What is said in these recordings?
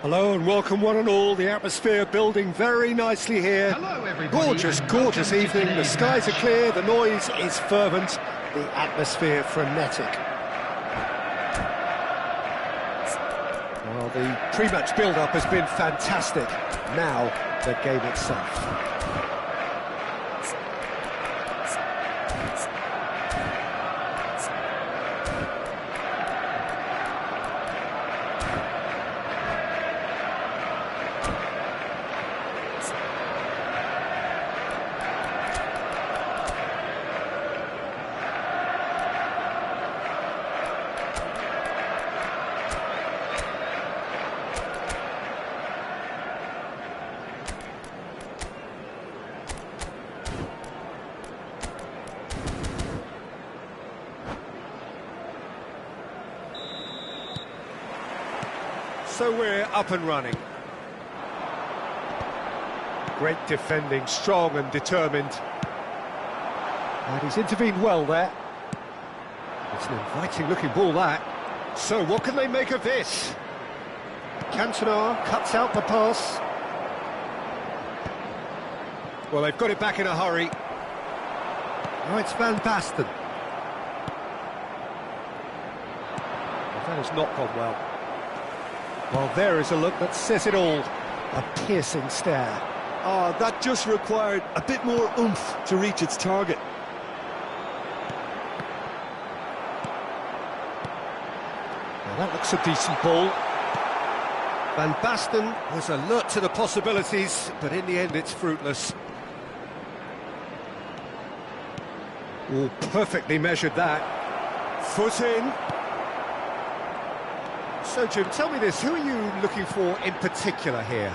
Hello and welcome one and all, the atmosphere building very nicely here. Hello everybody. Gorgeous evening, the skies are clear, the noise is fervent, the atmosphere frenetic. Well, the pre-match build-up has been fantastic, now the game itself. So we're up and running. Great defending, strong and determined. And he's intervened well there. It's an inviting looking ball, that. So what can they make of this? Cantona cuts out the pass. Well, they've got it back in a hurry. Now it's Van Basten. That has not gone well. Well, there is a look that says it all. A piercing stare. Ah, that just required a bit more oomph to reach its target. Well, that looks a decent ball. Van Basten was alert to the possibilities, but in the end it's fruitless. Oh, perfectly measured that. Foot in. So, Jim, tell me this, who are you looking for in particular here?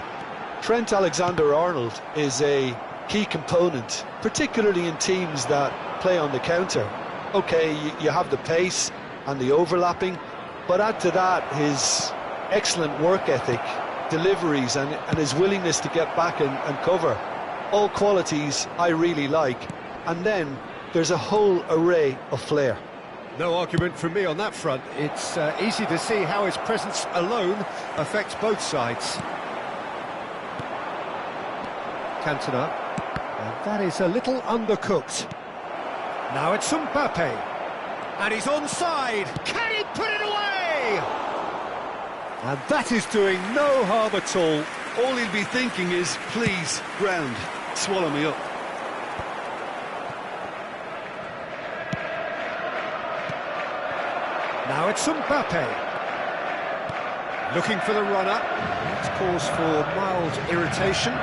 Trent Alexander-Arnold is a key component, particularly in teams that play on the counter. OK, you have the pace and the overlapping, but add to that his excellent work ethic, deliveries and his willingness to get back and cover. All qualities I really like. And then there's a whole array of flair. No argument from me on that front. It's easy to see how his presence alone affects both sides. Cantona. And that is a little undercooked. Now it's Mbappe. And he's onside. Can he put it away? And that is doing no harm at all. All he'll be thinking is, please, ground, swallow me up. Now it's Mbappe. Looking for the runner. It's cause for mild irritation.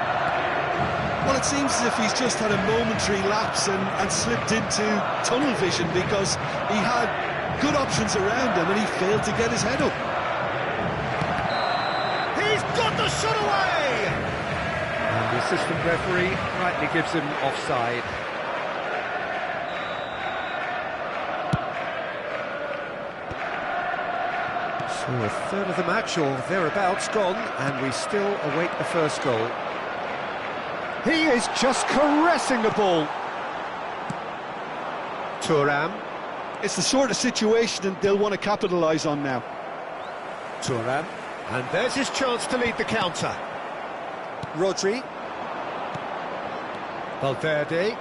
Well, it seems as if he's just had a momentary lapse and slipped into tunnel vision, because he had good options around him and he failed to get his head up. He's got the shot away! And assistant referee rightly gives him offside. So a third of the match or thereabouts gone, and we still await the first goal. He is just caressing the ball. Thuram. It's the sort of situation that they'll want to capitalise on now. Thuram. And there's his chance to lead the counter. Rodri. Valverde.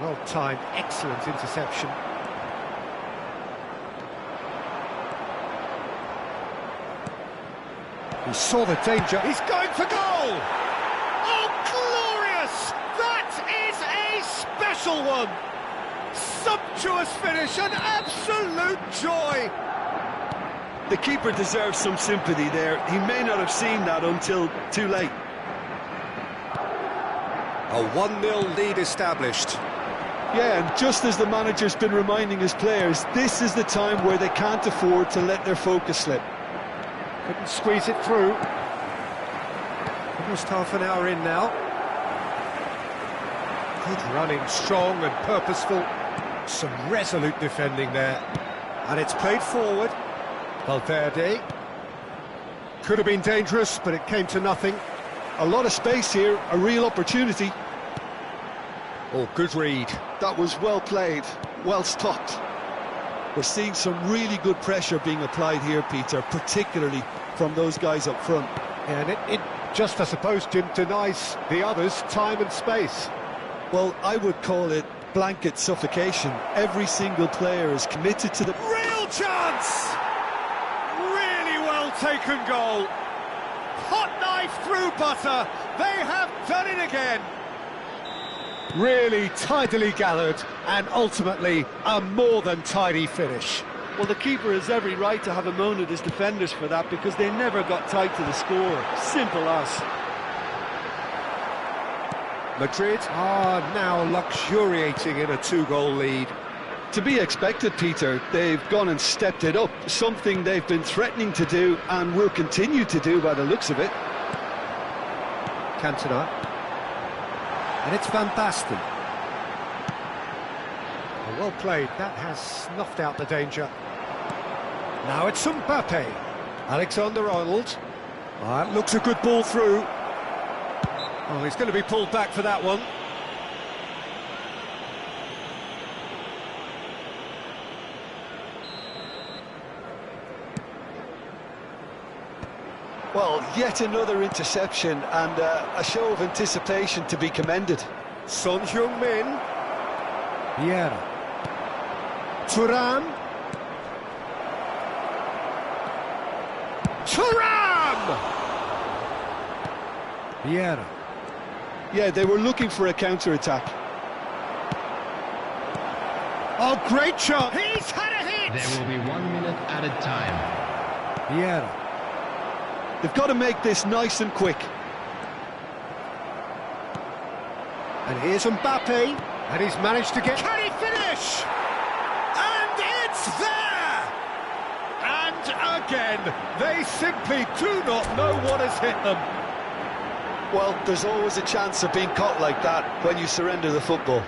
Well-timed, excellent interception. He saw the danger. He's going for goal! Oh, glorious! That is a special one! Sumptuous finish, an absolute joy! The keeper deserves some sympathy there. He may not have seen that until too late. A 1-0 lead established. Yeah, and just as the manager's been reminding his players, this is the time where they can't afford to let their focus slip. Couldn't squeeze it through. Almost half an hour in now. Good running, strong and purposeful. Some resolute defending there. And it's played forward. Valverde. Could have been dangerous, but it came to nothing. A lot of space here, a real opportunity. Oh, good read. That was well played, well stopped. We're seeing some really good pressure being applied here, Peter, particularly from those guys up front. And it just, I suppose, Jim, denies the others time and space. Well, I would call it blanket suffocation. Every single player is committed to the... Real chance! Really well taken goal. Hot knife through butter. They have done it again. Really tidily gathered, and ultimately a more than tidy finish. Well, the keeper has every right to have a moan at his defenders for that, because they never got tight to the score. Simple as. Madrid are now luxuriating in a 2-goal lead. To be expected, Peter. They've gone and stepped it up, something they've been threatening to do and will continue to do by the looks of it. Cantona. And it's Van Basten. Well played, that has snuffed out the danger. Now it's Mbappe. Alexander-Arnold. Looks a good ball through. Oh, he's going to be pulled back for that one. Well, yet another interception and a show of anticipation to be commended. Son Heung-min. Vieira. Thuram. Thuram! Vieira. Yeah, they were looking for a counter-attack. Oh, great shot! He's had a hit! There will be 1 minute added time. Vieira. They've got to make this nice and quick. And here's Mbappe, and he's managed to get... Can he finish? And it's there! And again, they simply do not know what has hit them. Well, there's always a chance of being caught like that when you surrender the football.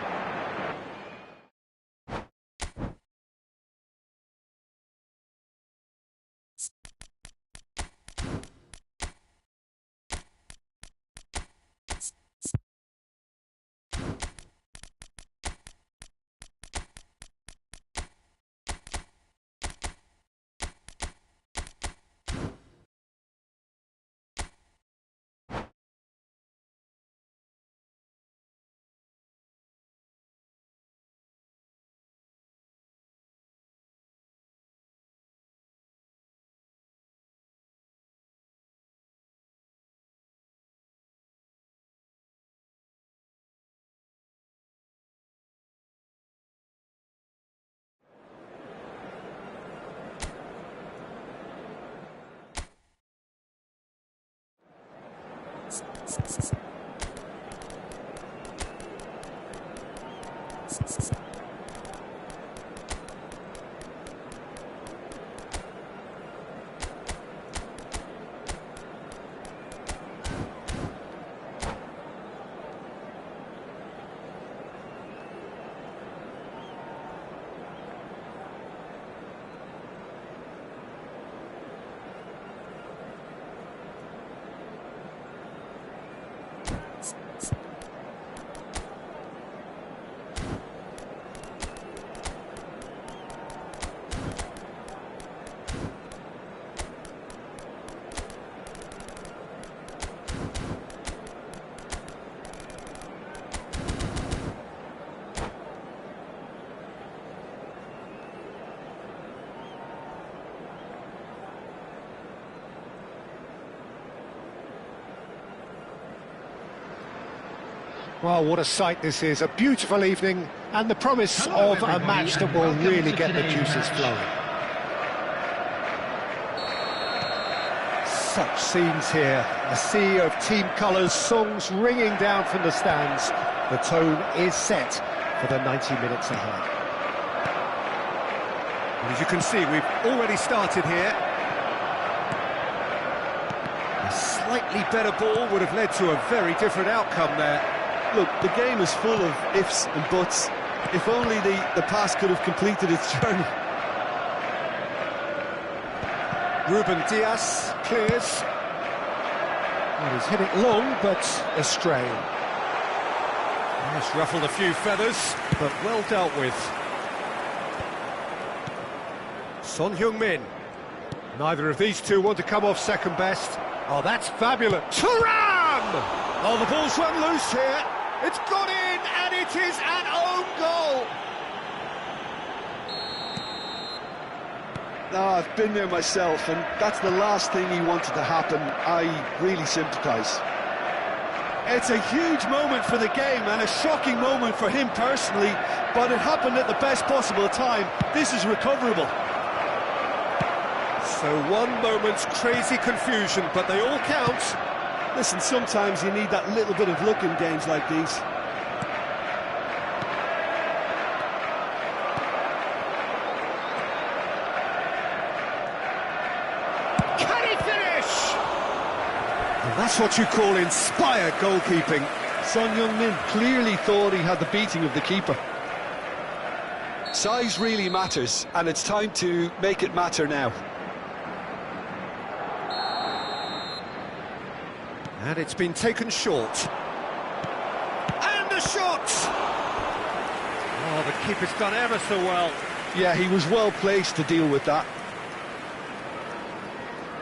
Well, what a sight this is. A beautiful evening and the promise Hello, of a everybody, match that and will welcome really to get the today's juices match. flowing. Such scenes here. A sea of team colours, songs ringing down from the stands. The tone is set for the 90 minutes ahead. And as you can see, we've already started here. A slightly better ball would have led to a very different outcome there. Look, the game is full of ifs and buts. If only the pass could have completed its journey. Ruben Diaz clears. And he's hit it long, but astray. Yes, ruffled a few feathers, but well dealt with. Son Heung-min. Neither of these two want to come off second best. Oh, that's fabulous. Thuram! Oh, the ball's run loose here. It's gone in, and it is an own goal. No, I've been there myself, and that's the last thing he wanted to happen. I really sympathise. It's a huge moment for the game and a shocking moment for him personally, but it happened at the best possible time. This is recoverable. So one moment's crazy confusion, but they all count. Listen, sometimes you need that little bit of luck in games like these. Can he finish? And that's what you call inspired goalkeeping. Son Heung-min clearly thought he had the beating of the keeper. Size really matters, and it's time to make it matter now. And it's been taken short. And a shot! Oh, the keeper's done ever so well. Yeah, he was well placed to deal with that.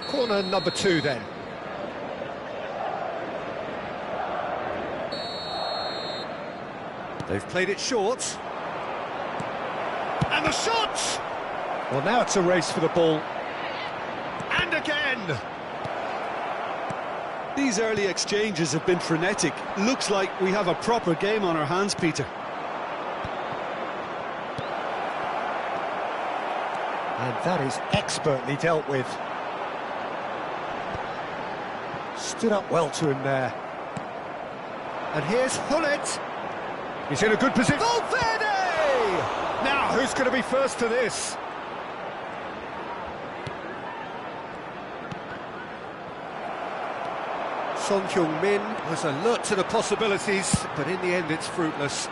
Corner number 2 then. They've played it short. And the shot! Well, now it's a race for the ball. And again! These early exchanges have been frenetic. Looks like we have a proper game on our hands, Peter. And that is expertly dealt with. Stood up well to him there. And here's Hullet. He's in a good position. Valverde! Now, who's going to be first to this? Son Heung-min was alert to the possibilities, but in the end it's fruitless.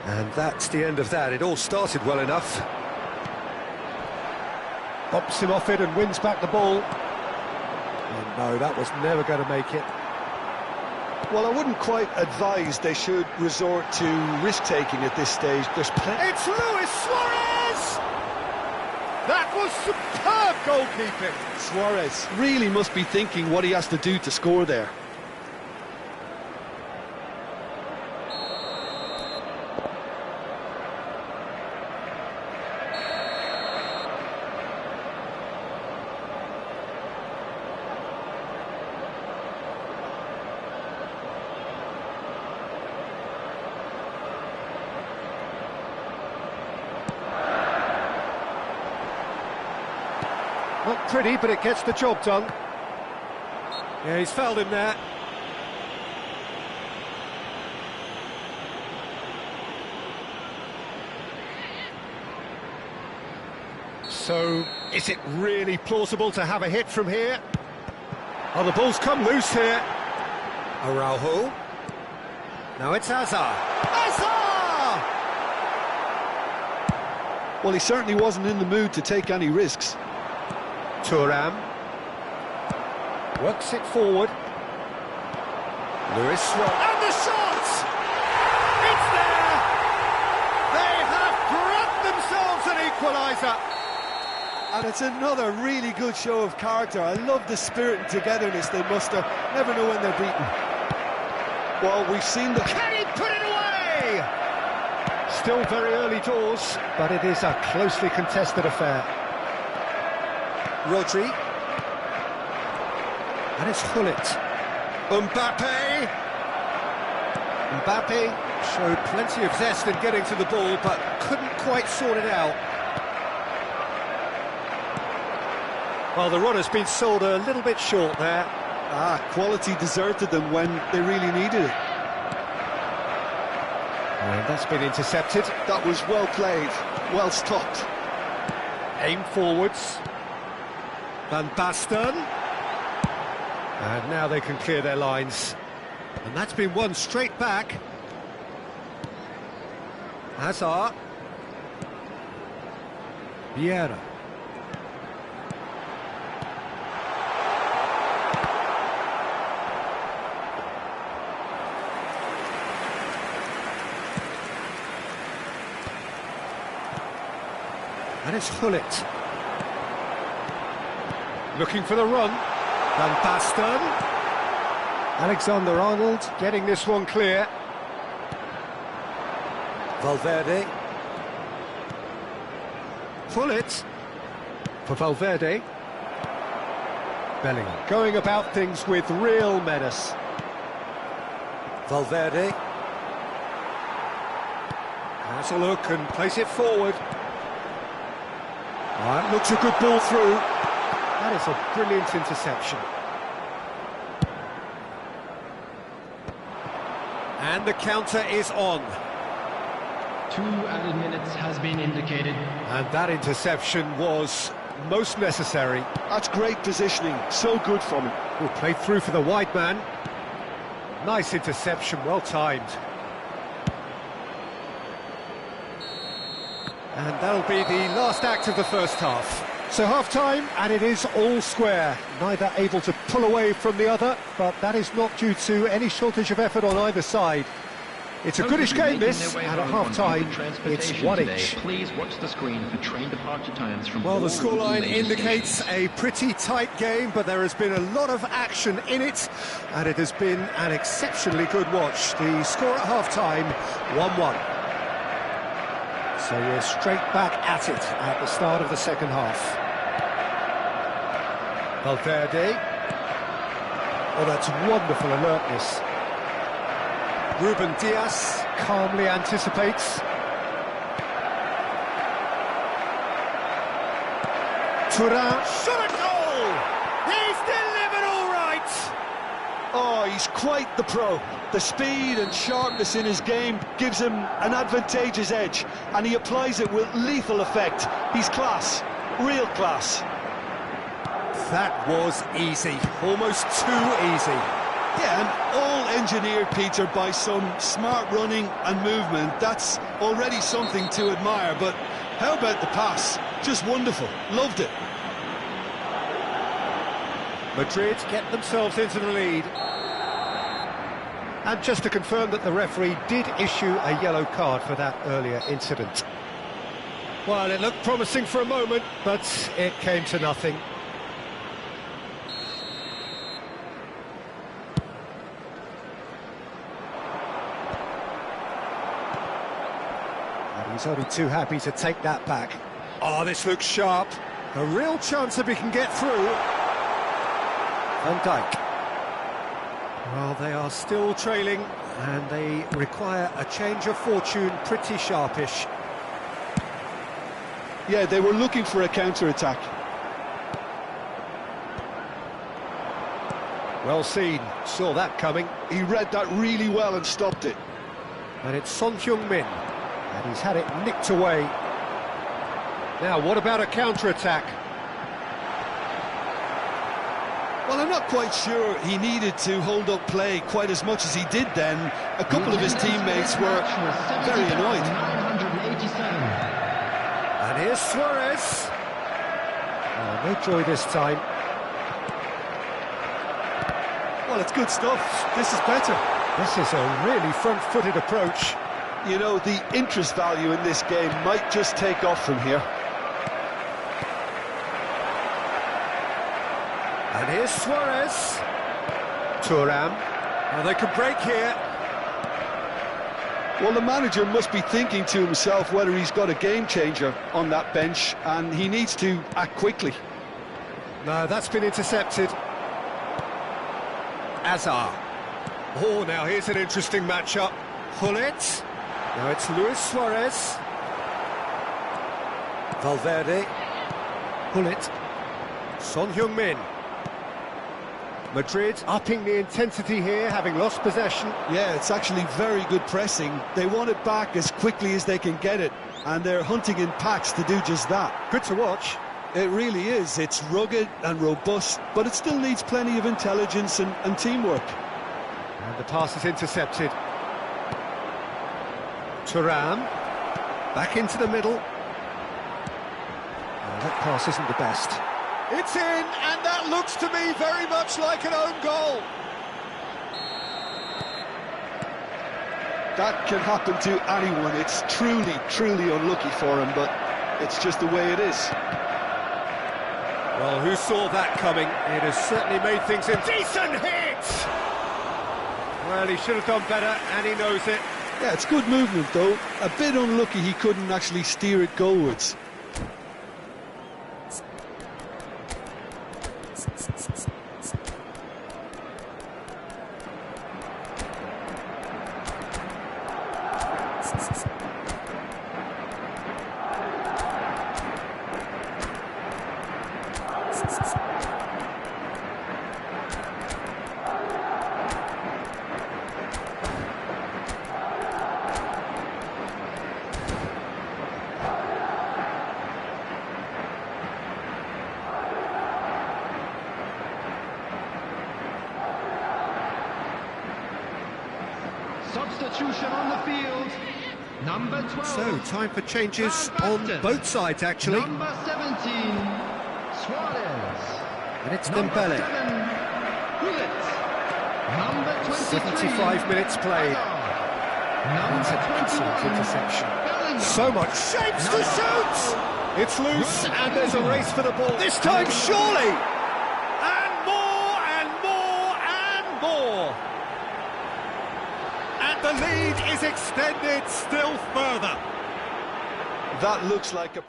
And that's the end of that. It all started well enough. Bumps him off it and wins back the ball. And no, that was never going to make it. Well, I wouldn't quite advise they should resort to risk-taking at this stage. There's plenty... It's Luis Suarez! That was superb goalkeeping! Suarez really must be thinking what he has to do to score there. Not pretty, but it gets the job done. Yeah, he's fouled him there. So, is it really plausible to have a hit from here? Oh, the ball's come loose here. Araujo. Now it's Hazard. Hazard! Well, he certainly wasn't in the mood to take any risks. Thuram works it forward. Luis Suarez. And the shot! It's there! They have grabbed themselves an equaliser. And it's another really good show of character. I love the spirit and togetherness they muster. Never know when they're beaten. Well, we've seen the... Can he put it away? Still very early doors, but it is a closely contested affair. Rodri. And it's Hullet. Mbappe! Mbappe showed plenty of zest in getting to the ball, but couldn't quite sort it out. Well, the run has been sold a little bit short there. Quality deserted them when they really needed it. And that's been intercepted. That was well played, well stopped. Aim forwards. Van Basten. And now they can clear their lines. And that's been won straight back. Hazard. Vieira. And it's Hullet. Looking for the run. Van Basten. Alexander-Arnold getting this one clear. Valverde. Hullet. For Valverde. Bellingham going about things with real menace. Valverde. Has a look and plays it forward. That looks a good ball through. That is a brilliant interception. And the counter is on. 2 added minutes has been indicated. And that interception was most necessary. That's great positioning, so good from him. Well, played through for the wide man. Nice interception, well timed. And that'll be the last act of the first half. So half-time, and it is all square. Neither able to pull away from the other, but that is not due to any shortage of effort on either side. It's a goodish game, this, and at half-time, it's 1 each. Please watch the screen for train departure times from Well, the all scoreline major indicates stations. a pretty tight game, but there has been a lot of action in it, and it has been an exceptionally good watch. The score at half-time, 1-1. So we're straight back at it at the start of the second half. Valverde. Oh, that's wonderful alertness. Ruben Dias calmly anticipates. Tutu, shot a goal! He's delivered all right! Oh, he's quite the pro. The speed and sharpness in his game gives him an advantageous edge, and he applies it with lethal effect. He's class, real class. That was easy, almost too easy. Yeah, and all engineered, Peter, by some smart running and movement. That's already something to admire, but how about the pass? Just wonderful, loved it. Madrid get themselves into the lead. And just to confirm that the referee did issue a yellow card for that earlier incident. Well, it looked promising for a moment, but it came to nothing. And he's only too happy to take that back. Oh, this looks sharp. A real chance if he can get through. Van Dijk. Well, they are still trailing, and they require a change of fortune pretty sharpish. Yeah, they were looking for a counter-attack. Well seen, saw that coming. He read that really well and stopped it. And it's Son Heung-min, and he's had it nicked away. Now, what about a counter-attack? Well, I'm not quite sure he needed to hold up play quite as much as he did then. A couple of his teammates were very annoyed. 987. And here's Suarez. Oh, no joy this time. Well, it's good stuff. This is better. This is a really front-footed approach. You know, the interest value in this game might just take off from here. And here's Suarez. Thuram. And they can break here. Well, the manager must be thinking to himself whether he's got a game-changer on that bench, and he needs to act quickly. No, that's been intercepted. Hazard. Oh, now here's an interesting matchup. Gullit. Now it's Luis Suarez. Valverde. Gullit. Son Heung-min. Madrid upping the intensity here, having lost possession. Yeah, it's actually very good pressing. They want it back as quickly as they can get it, and they're hunting in packs to do just that. Good to watch. It really is. It's rugged and robust, but it still needs plenty of intelligence and teamwork. And the pass is intercepted. Thuram. Back into the middle. Oh, that pass isn't the best. It's in, and that looks to me very much like an own goal. That can happen to anyone. It's truly, truly unlucky for him, but it's just the way it is. Well, who saw that coming? It has certainly made things a decent hit! Well, he should have done better, and he knows it. Yeah, it's good movement, though. A bit unlucky he couldn't actually steer it goalwards. Substitution on the field. Number 12. So, time for changes on both sides, actually. Number 17, Suarez. And it's Number Dembele. 7, Gullit. Number 23, 75 minutes played. That's an excellent interception. Bellingham. So much shapes to shoot! It's loose, and there's a race for the ball. This time, surely! And more, and more, and more! And the lead is extended still further. That looks like a...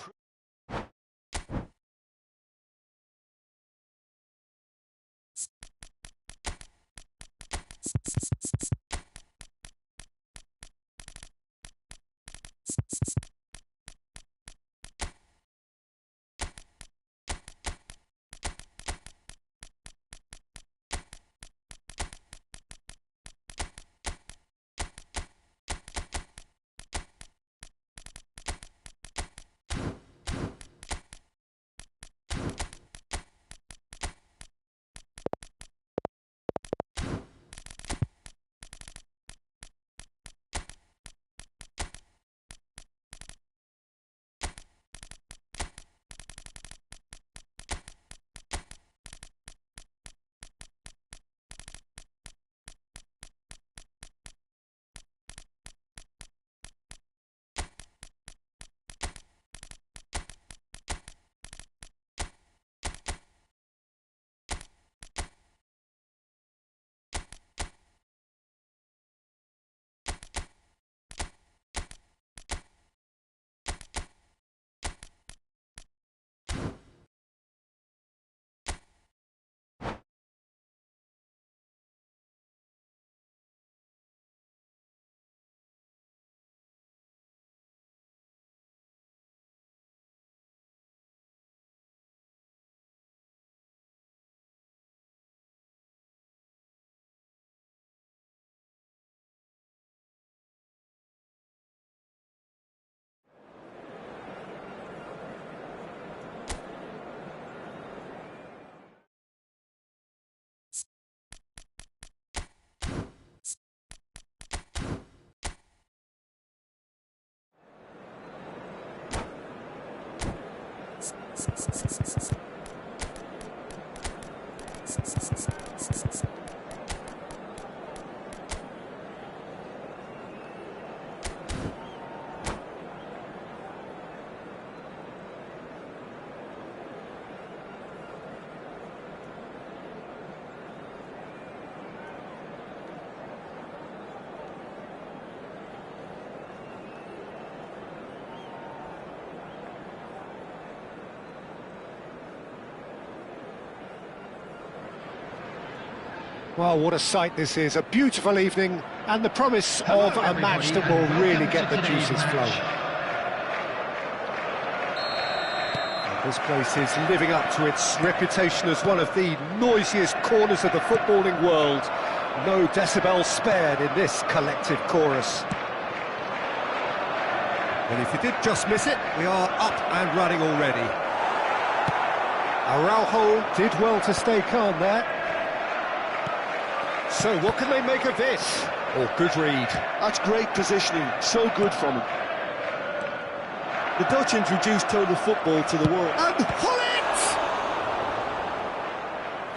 Well, what a sight this is. A beautiful evening and the promise of a match that will really get the juices flowing. This place is living up to its reputation as one of the noisiest corners of the footballing world. No decibels spared in this collective chorus. And if you did just miss it, we are up and running already. Araujo did well to stay calm there. So what can they make of this? Oh, good read. That's great positioning, so good from him. The Dutch introduced total football to the world. And Hullet!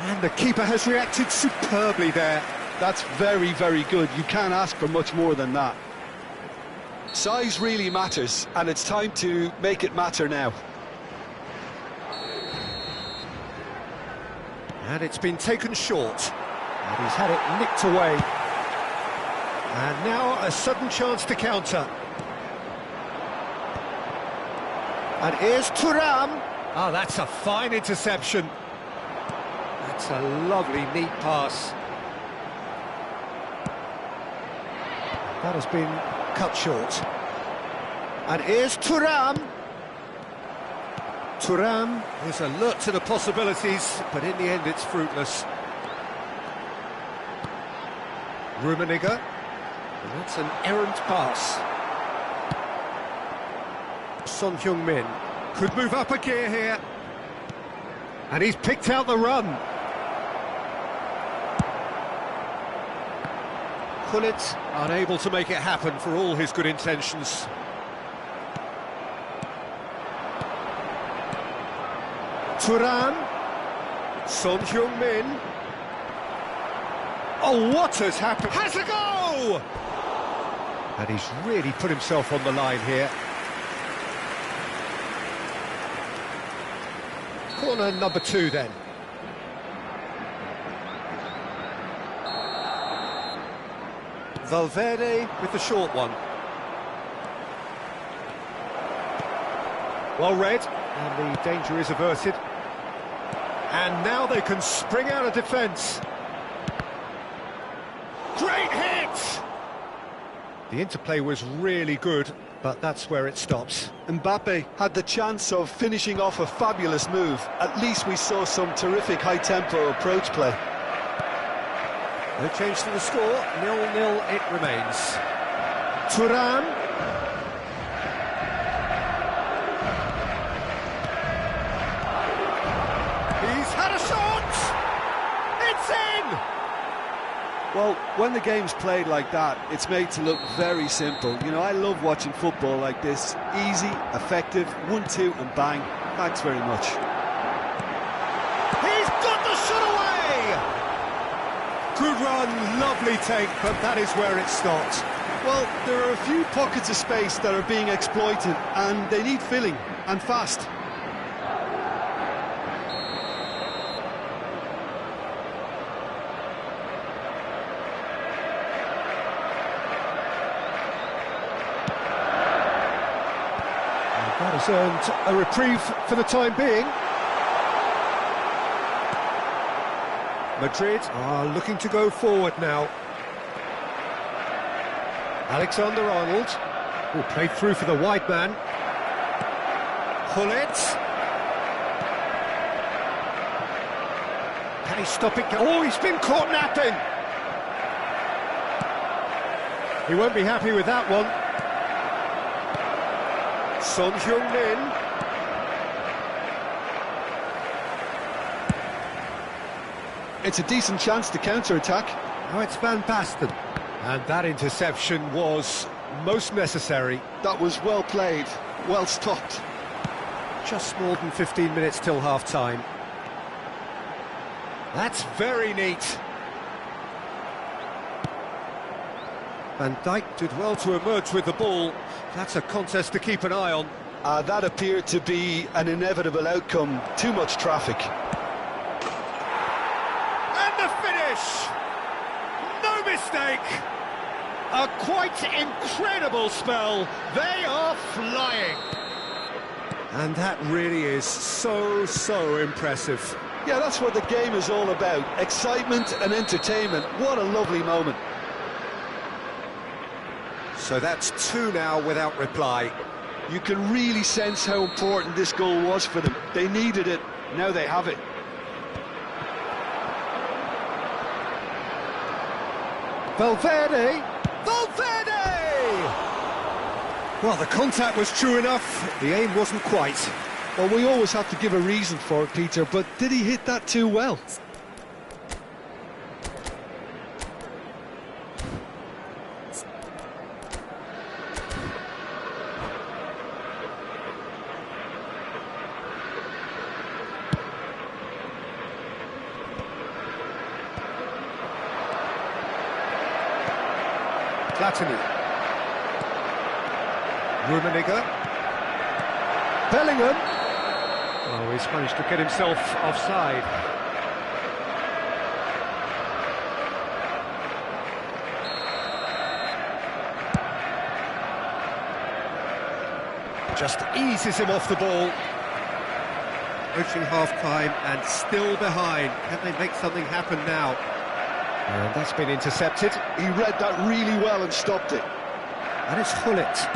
And the keeper has reacted superbly there. That's very, very good. You can't ask for much more than that. Size really matters, and it's time to make it matter now. And it's been taken short. And he's had it nicked away. And now a sudden chance to counter. And here's Thuram. Oh, that's a fine interception. That's a lovely, neat pass. That has been cut short. And here's Thuram. Thuram is alert to the possibilities, but in the end it's fruitless. Rummenigge. And that's an errant pass. Son Heung-min could move up a gear here. And he's picked out the run. Hullet unable to make it happen for all his good intentions. Thuram. Son Heung-min. Oh, what has happened? Has a go! And he's really put himself on the line here. Corner number 2 then. Valverde with the short one. Well read, and the danger is averted. And now they can spring out of defence. Great hit! The interplay was really good, but that's where it stops. Mbappe had the chance of finishing off a fabulous move. At least we saw some terrific high-tempo approach play. No change to the score, 0-0 it remains. Thuram. He's had a shot! It's in! Well, when the game's played like that, it's made to look very simple. You know, I love watching football like this. Easy, effective, 1-2 and bang. Thanks very much. He's got the shot away! Good run, lovely take, but that is where it stopped. Well, there are a few pockets of space that are being exploited, and they need filling, and fast. That has earned a reprieve for the time being. Madrid are looking to go forward now. Alexander-Arnold will play through for the wide man. Hullet. Can he stop it? Oh, he's been caught napping. He won't be happy with that one. Son Heung-min. It's a decent chance to counter-attack. Oh, it's Van Basten. And that interception was most necessary. That was well played, well stopped. Just more than 15 minutes till half-time. That's very neat. Van Dijk did well to emerge with the ball. That's a contest to keep an eye on. That appeared to be an inevitable outcome. Too much traffic. And the finish! No mistake! A quite incredible spell. They are flying. And that really is so impressive. Yeah, that's what the game is all about. Excitement and entertainment. What a lovely moment. So that's two now without reply. You can really sense how important this goal was for them. They needed it, now they have it. Valverde! Well, the contact was true enough, the aim wasn't quite. Well, we always have to give a reason for it, Peter, but did he hit that too well? Platini. Rummenigge. Bellingham. Oh, he's managed to get himself offside. Just eases him off the ball. Approaching half-time and still behind. Can they make something happen now? And that's been intercepted. He read that really well and stopped it. And it's Hullet.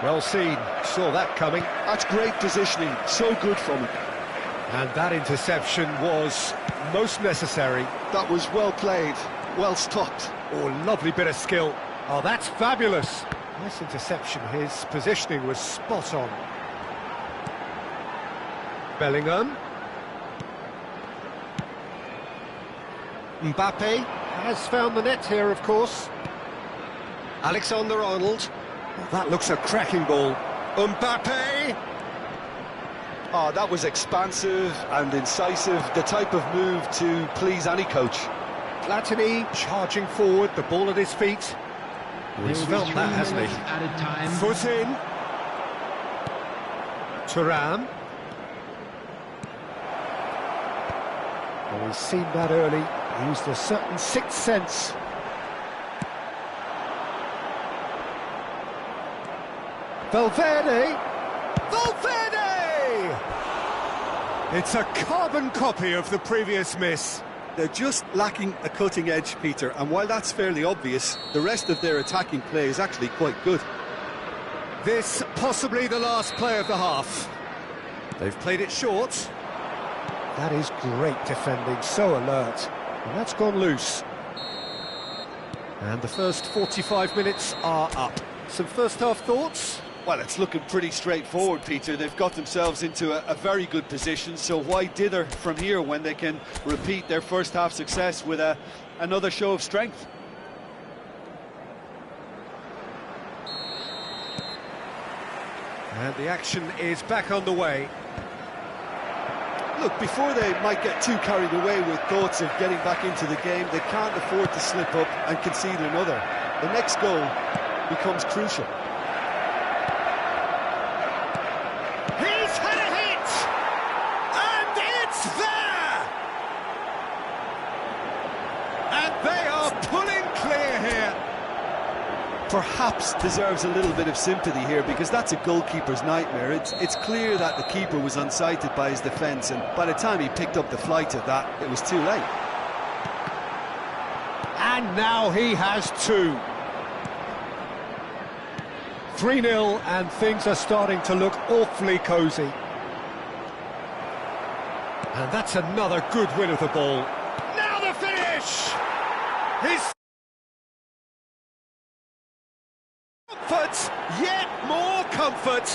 Well seen, saw that coming. That's great positioning, so good from him. And that interception was most necessary. That was well played, well stopped. Oh, lovely bit of skill. Oh, that's fabulous. Nice interception, his positioning was spot on. Bellingham. Mbappe has found the net here, of course. Alexander-Arnold. Oh, that looks a cracking ball. Mbappe! Oh, that was expansive and incisive, the type of move to please any coach. Platini charging forward, the ball at his feet. He's felt that, hasn't he? Added time. Foot in. Thuram. Well, he's seen that early. He used a certain sixth sense. Valverde! It's a carbon copy of the previous miss. They're just lacking a cutting edge, Peter, and while that's fairly obvious, the rest of their attacking play is actually quite good. This possibly the last play of the half. They've played it short. That is great defending, so alert. And that's gone loose. And the first 45 minutes are up. Some first half thoughts? Well, it's looking pretty straightforward, Peter. They've got themselves into a very good position, so why dither from here when they can repeat their first half success with another show of strength? And the action is back on the way. Look, before they might get too carried away with thoughts of getting back into the game, they can't afford to slip up and concede another. The next goal becomes crucial. He's had a hit! And it's there! And they are pulling clear here. Perhaps deserves a little bit of sympathy here, because that's a goalkeeper's nightmare. It's clear that the keeper was unsighted by his defence, and by the time he picked up the flight of that, it was too late. And now he has two. 3-0, and things are starting to look awfully cosy. And that's another good win of the ball. Now the finish! His comfort, yet more comfort,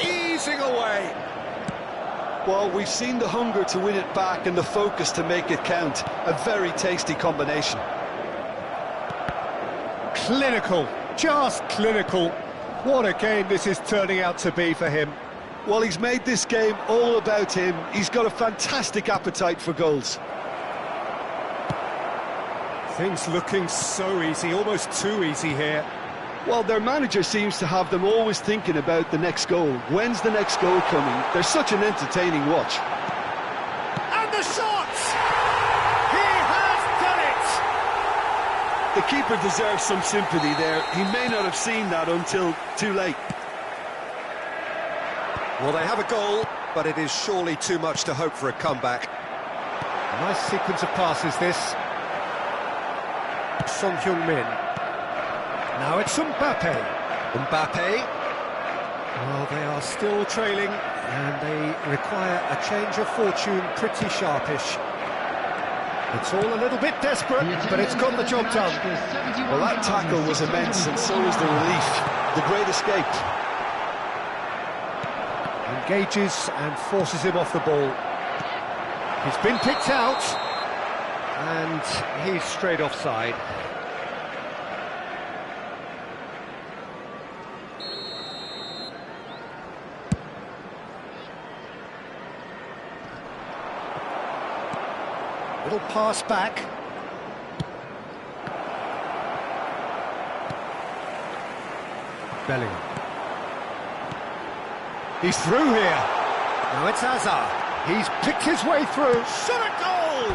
easing away. Well, we've seen the hunger to win it back and the focus to make it count. A very tasty combination. Clinical, just clinical. What a game this is turning out to be for him. Well, he's made this game all about him. He's got a fantastic appetite for goals. Things looking so easy, almost too easy here. Well, their manager seems to have them always thinking about the next goal. When's the next goal coming? They're such an entertaining watch. And the shot! He has done it! The keeper deserves some sympathy there. He may not have seen that until too late. Well, they have a goal, but it is surely too much to hope for a comeback. Nice sequence of passes, this. Son Heung-min. Now it's Mbappe. Mbappe. Well, they are still trailing, and they require a change of fortune pretty sharpish. It's all a little bit desperate, but it's got the job done. Well, that tackle was immense, and so was the relief. The great escape. Engages and forces him off the ball. He's been picked out, and he's straight offside. Little pass back. Bellingham. He's through here. Now it's Hazard. He's picked his way through. Shot a goal!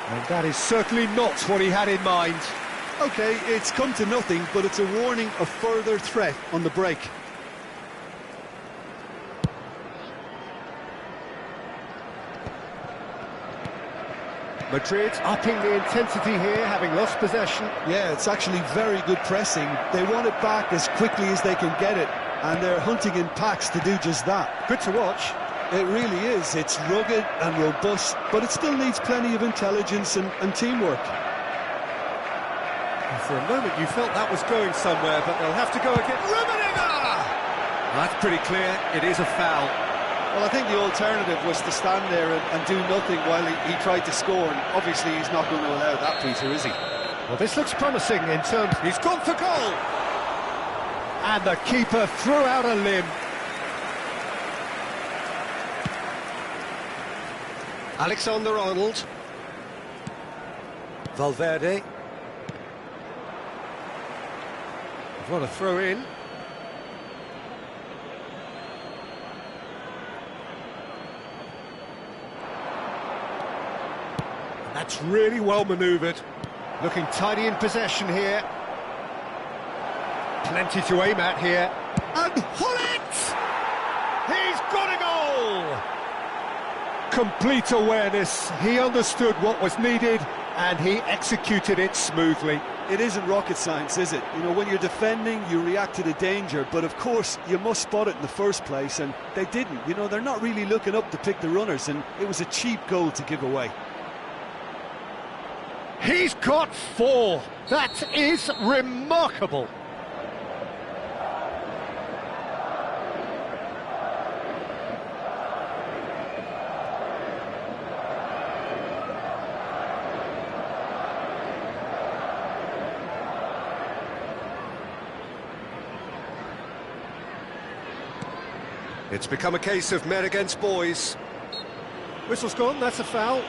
And that is certainly not what he had in mind. OK, it's come to nothing, but it's a warning of further threat on the break. Madrid upping the intensity here, having lost possession. Yeah, it's actually very good pressing. They want it back as quickly as they can get it, and they're hunting in packs to do just that. Good to watch. It really is. It's rugged and robust, but it still needs plenty of intelligence and teamwork. For a moment you felt that was going somewhere, but they'll have to go again. Rummenigge! That's pretty clear, it is a foul. Well, I think the alternative was to stand there and do nothing while he tried to score, and obviously he's not going to allow that, Peter, is he? Well, this looks promising in terms... He's gone for goal! And the keeper threw out a limb. Alexander-Arnold. Valverde. What a throw in. And that's really well manoeuvred. Looking tidy in possession here. Plenty to aim at here. And Hullet! He's got a goal! Complete awareness. He understood what was needed and he executed it smoothly. It isn't rocket science, is it? You know, when you're defending, you react to the danger, but of course, you must spot it in the first place, and they didn't. You know, they're not really looking up to pick the runners, and it was a cheap goal to give away. He's got 4. That is remarkable. It's become a case of men against boys. Whistle's gone, that's a foul.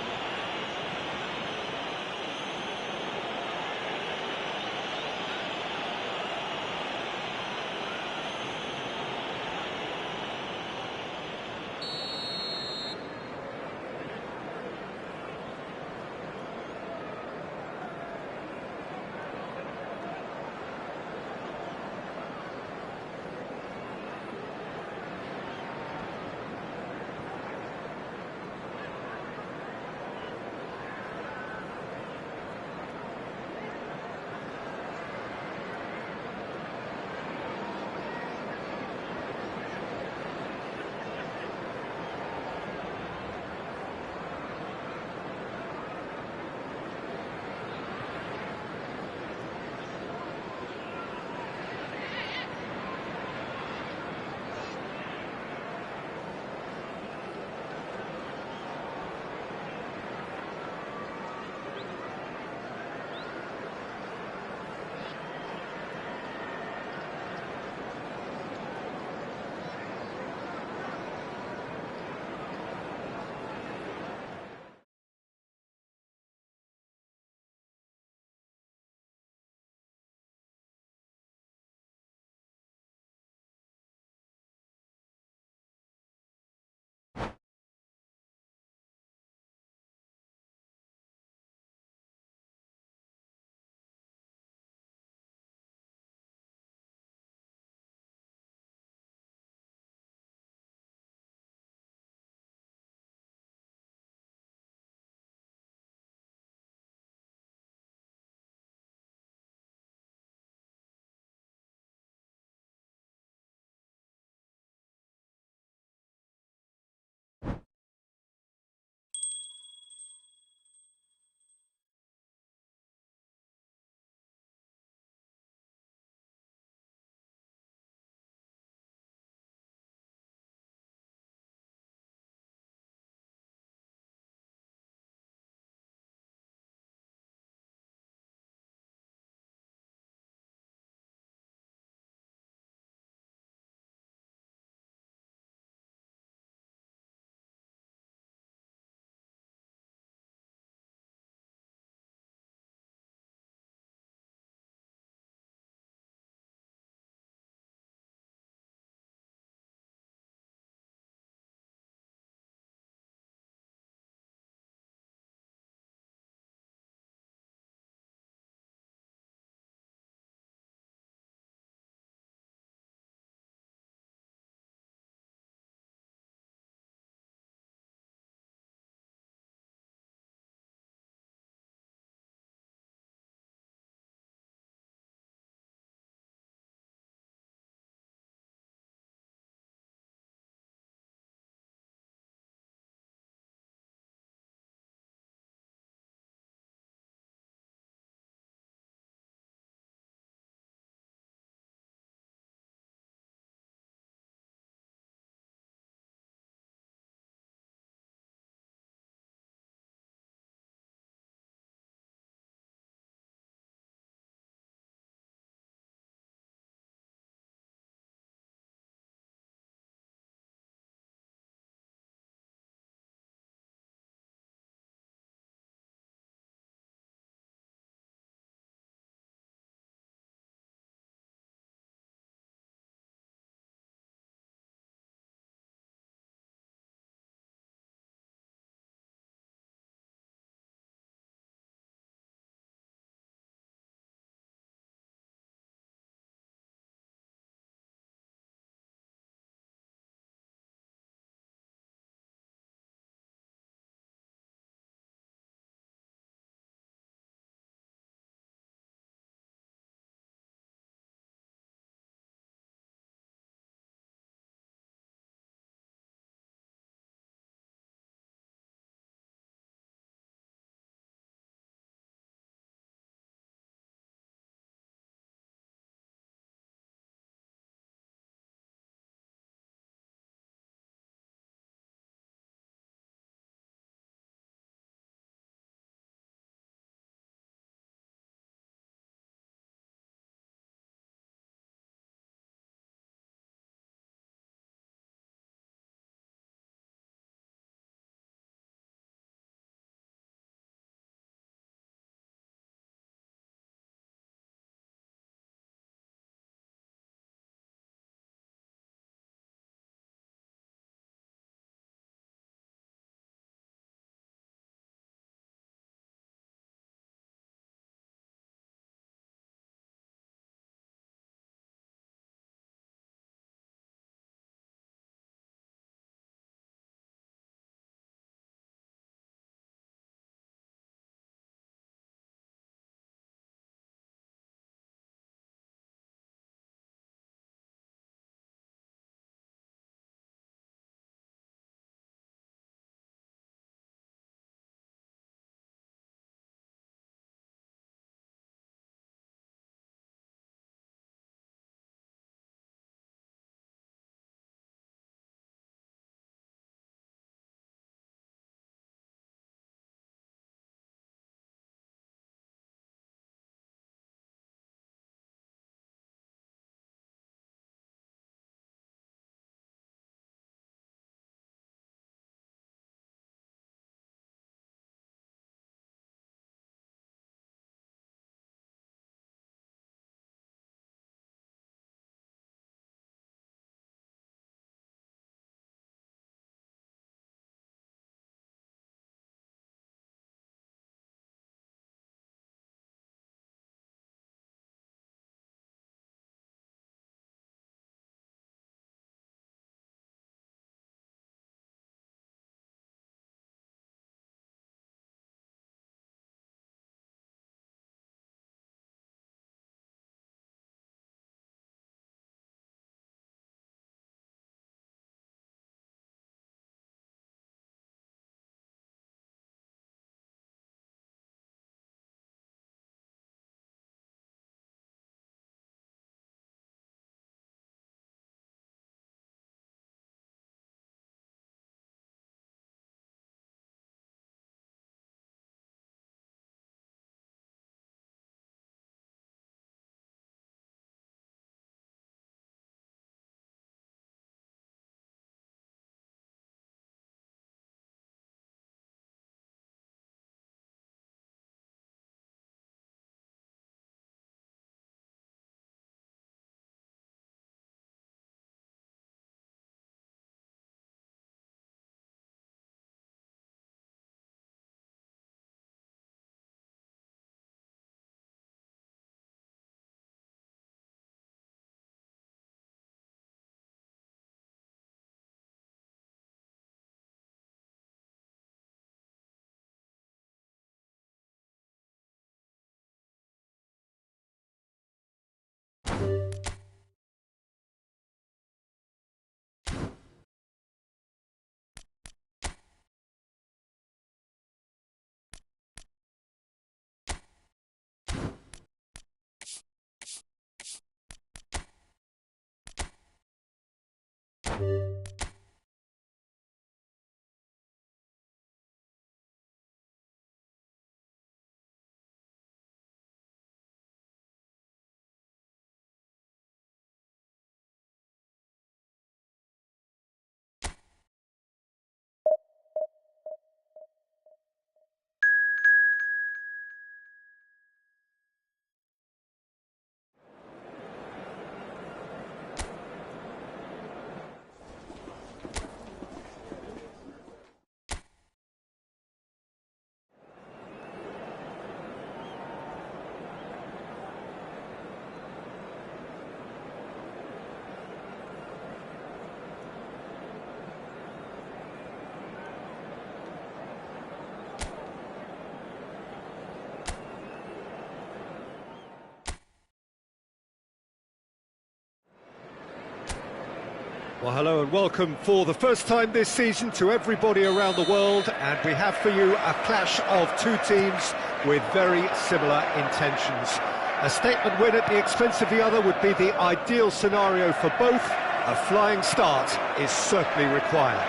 Well, hello and welcome for the first time this season to everybody around the world, and we have for you a clash of two teams with very similar intentions. A statement win at the expense of the other would be the ideal scenario for both. A flying start is certainly required.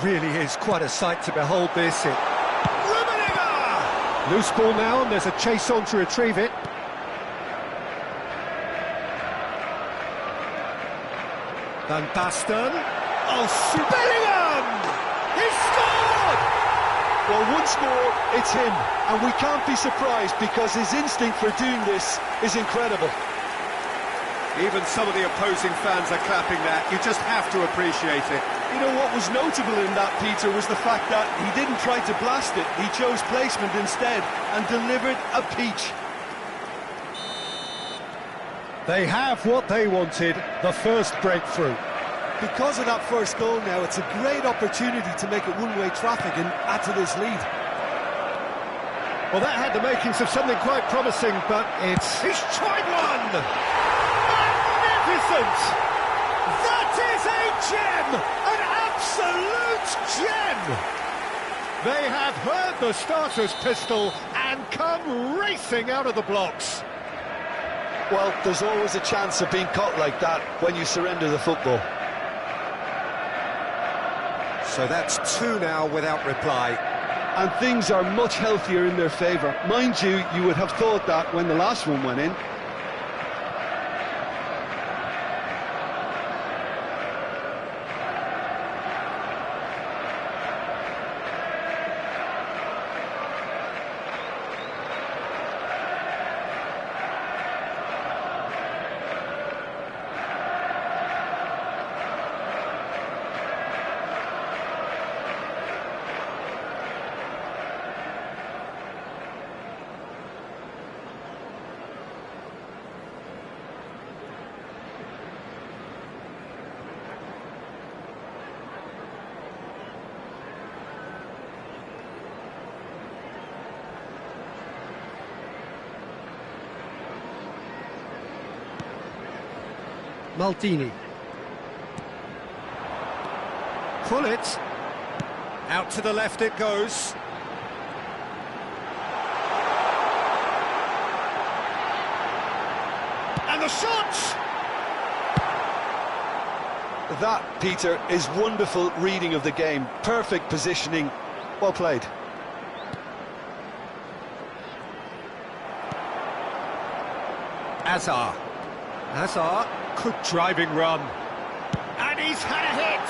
Really is quite a sight to behold this. Loose ball now, and there's a chase on to retrieve it. Van Basten. Oh, Bellingham! He scored! Well, once more, it's him, and we can't be surprised because his instinct for doing this is incredible. Even some of the opposing fans are clapping that. You just have to appreciate it. You know what was notable in that, Peter, was the fact that he didn't try to blast it. He chose placement instead and delivered a peach. They have what they wanted, the first breakthrough. Because of that first goal now, it's a great opportunity to make it one-way traffic and add to this lead. Well, that had the makings of something quite promising, but he's tried one! Magnificent! That is a gem! An absolute gem! They have heard the starter's pistol and come racing out of the blocks. Well, there's always a chance of being caught like that when you surrender the football. So that's two now without reply. And things are much healthier in their favour. Mind you, you would have thought that when the last one went in. Maldini. Pull it. Out to the left it goes. And the shot! That, Peter, is wonderful reading of the game. Perfect positioning. Well played. Azar. Azar. Good driving run. And he's had a hit!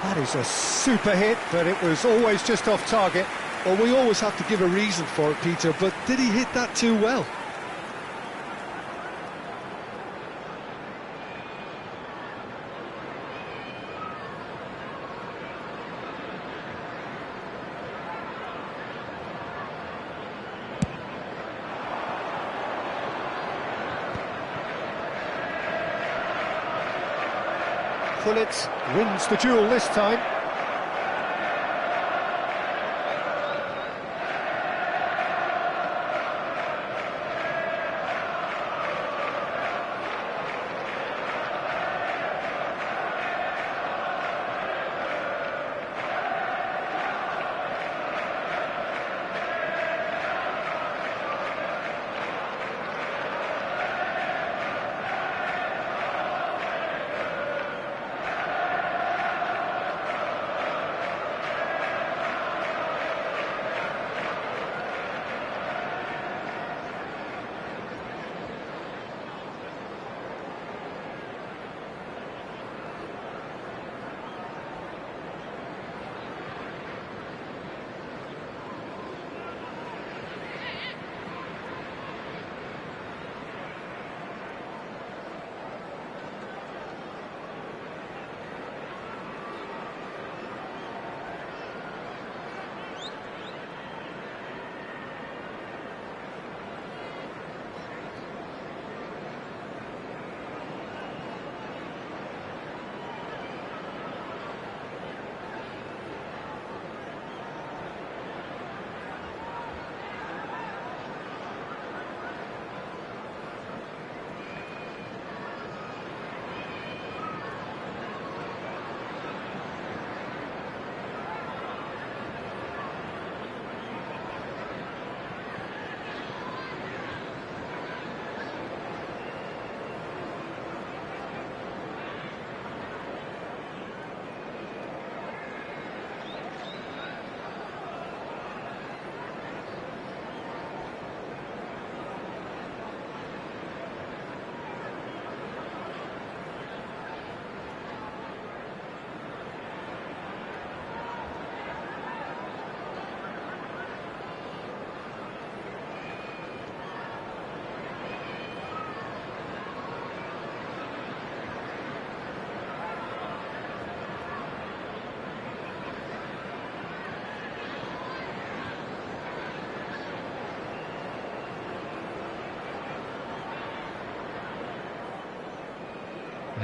That is a super hit, but it was always just off target. Well, we always have to give a reason for it, Peter, but did he hit that too well? Pullet wins the duel this time.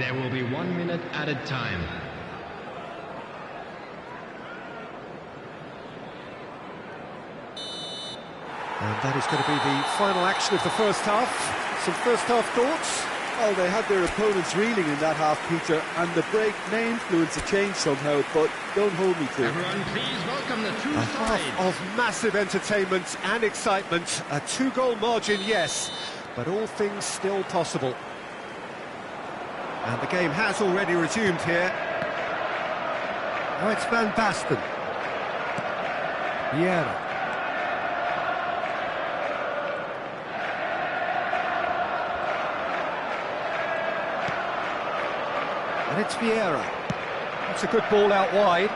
There will be 1 minute added time. And that is going to be the final action of the first half. Some first half thoughts? Well, they had their opponents reeling in that half, Peter, and the break may influence a change somehow, but don't hold me to it. Everyone, please welcome the two A sides. half of massive entertainment and excitement. A 2-goal margin, yes, but all things still possible. And the game has already resumed here. Now it's Van Basten. Vieira. And it's Vieira. That's a good ball out wide.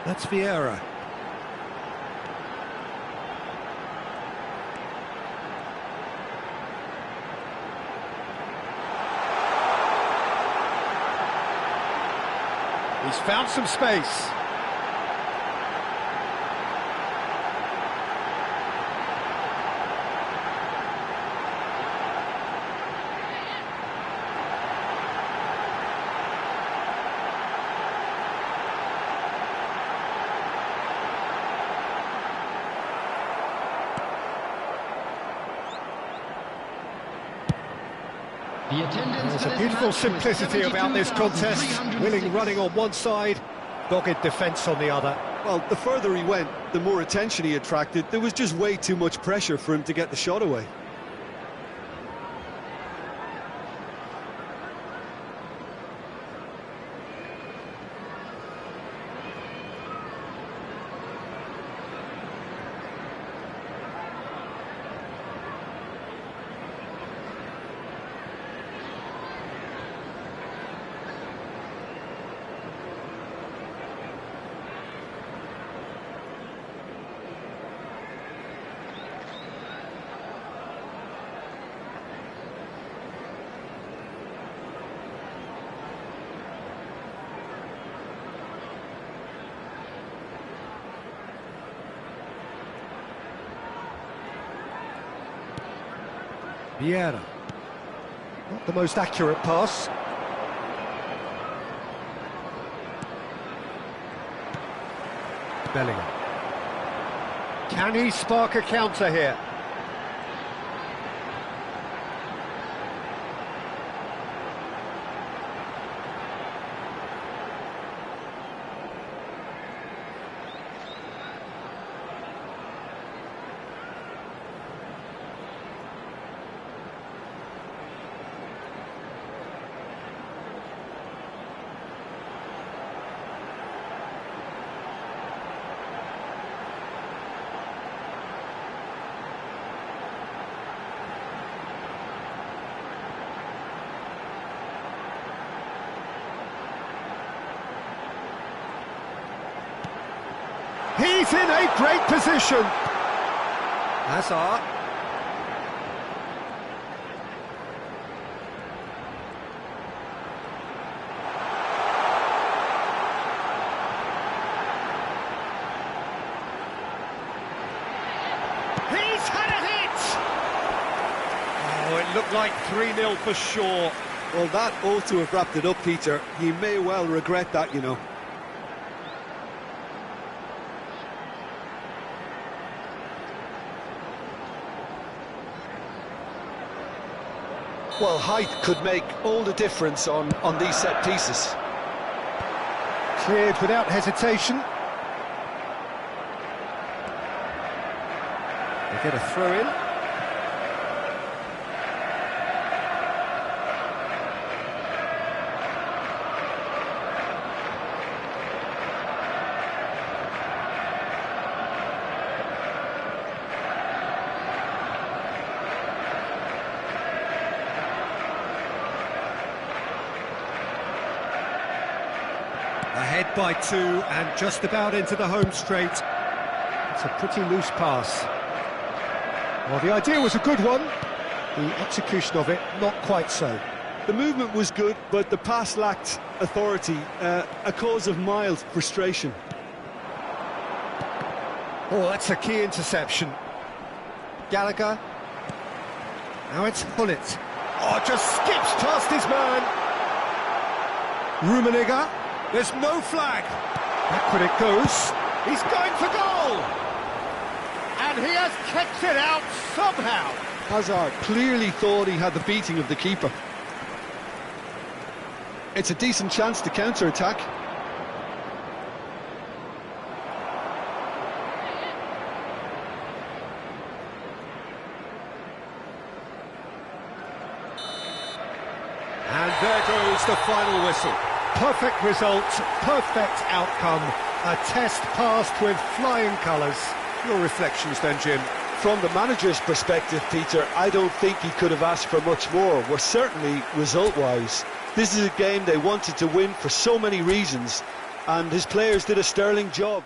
That's Vieira. He's found some space. The attendance There's for a this beautiful match was simplicity about this contest. 72,360. Willing running on one side, dogged defence on the other. Well, the further he went, the more attention he attracted. There was just way too much pressure for him to get the shot away. Vieira. Not the most accurate pass. Bellingham. Can he spark a counter here? He's in a great position. Hazard. He's had a hit. Oh, it looked like 3-0 for sure. Well, that ought to have wrapped it up, Peter. He may well regret that, you know. Well, height could make all the difference on these set pieces. Cleared without hesitation. They get a throw in. Ahead by 2 and just about into the home straight. It's a pretty loose pass. Well, the idea was a good one. The execution of it, not quite so. The movement was good, but the pass lacked authority, a cause of mild frustration. Oh, that's a key interception. Gallagher. Now it's Hullet. Oh, just skips past his man. Rummenigge. There's no flag. Backward it goes. He's going for goal. And he has kept it out somehow. Hazard clearly thought he had the beating of the keeper. It's a decent chance to counter-attack. And there goes the final whistle. Perfect result, perfect outcome. A test passed with flying colours. Your reflections then, Jim? From the manager's perspective, Peter, I don't think he could have asked for much more. Well, certainly result-wise. This is a game they wanted to win for so many reasons, and his players did a sterling job.